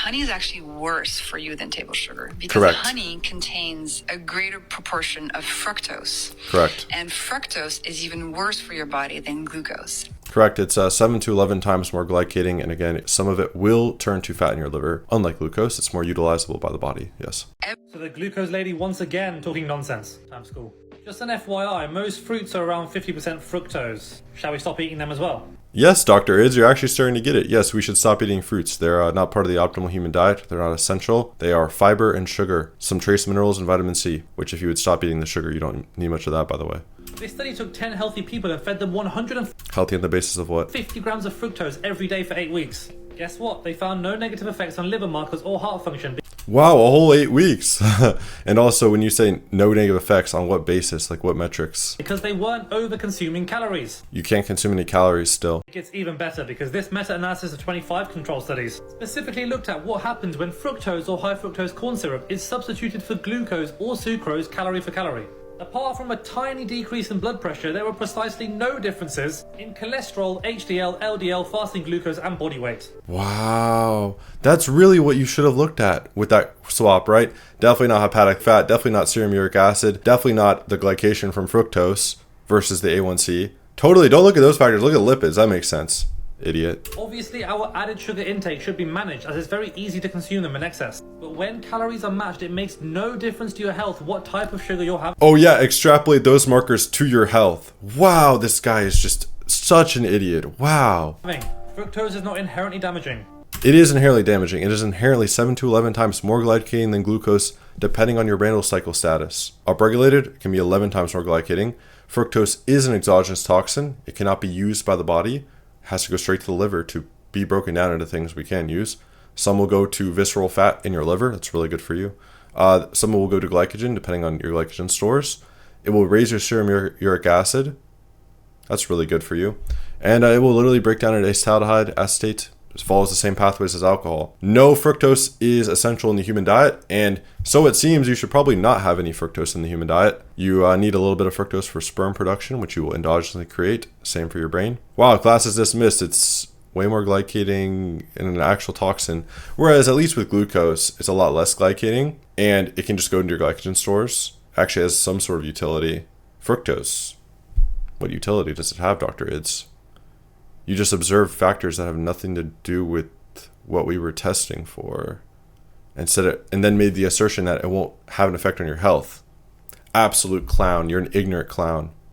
honey is actually worse for you than table sugar because Correct. honey contains a greater proportion of fructose. Correct. And fructose is even worse for your body than glucose. Correct. It's 7 to 11 times more glycating. And again, some of it will turn to fat in your liver. Unlike glucose, it's more utilizable by the body. Yes. So the glucose lady once again talking nonsense. Time's cool. Just an FYI, most fruits are around 50% fructose. Shall we stop eating them as well? Yes, Dr. Ids, you're actually starting to get it. Yes, we should stop eating fruits. They're not part of the optimal human diet. They're not essential. They are fiber and sugar, some trace minerals and vitamin C, which if you would stop eating the sugar, you don't need much of that, by the way. This study took 10 healthy people and fed them 150 Healthy on the basis of what? grams of fructose every day for 8 weeks. Guess what? They found no negative effects on liver markers or heart function. Wow, a whole 8 weeks. And also, when you say no negative effects, on what basis? Like what metrics? Because they weren't over-consuming calories. You can't consume any calories still. It gets even better because this meta-analysis of 25 control studies specifically looked at what happens when fructose or high fructose corn syrup is substituted for glucose or sucrose calorie for calorie. Apart from a tiny decrease in blood pressure, there were precisely no differences in cholesterol, HDL, LDL, fasting glucose, and body weight. Wow. That's really what you should have looked at with that swap, right? Definitely not hepatic fat, definitely not serum uric acid, definitely not the glycation from fructose versus the A1C. Totally, don't look at those factors, look at lipids, that makes sense. Idiot. Obviously, our added sugar intake should be managed as it's very easy to consume them in excess. But when calories are matched, it makes no difference to your health what type of sugar you're having. Oh yeah, extrapolate those markers to your health. Wow, this guy is just such an idiot. Wow. Fructose is not inherently damaging. It is inherently damaging. It is inherently 7 to 11 times more glycating than glucose, depending on your Randle cycle status. Upregulated, it can be 11 times more glycating. Fructose is an exogenous toxin. It cannot be used by the body. Has to go straight to the liver to be broken down into things we can use. Some will go to visceral fat in your liver. That's really good for you. Some will go to glycogen, depending on your glycogen stores. It will raise your serum uric acid. That's really good for you. And it will literally break down into acetaldehyde, acetate. It follows the same pathways as alcohol. No fructose is essential in the human diet, and so it seems you should probably not have any fructose in the human diet. You need a little bit of fructose for sperm production, which you will endogenously create. Same for your brain. Wow, class is dismissed. It's way more glycating in an actual toxin, whereas at least with glucose, it's a lot less glycating, and it can just go into your glycogen stores. Actually has some sort of utility. Fructose. What utility does it have, Dr. Ids? You just observe factors that have nothing to do with what we were testing for, and then made the assertion that it won't have an effect on your health. Absolute clown. You're an ignorant clown.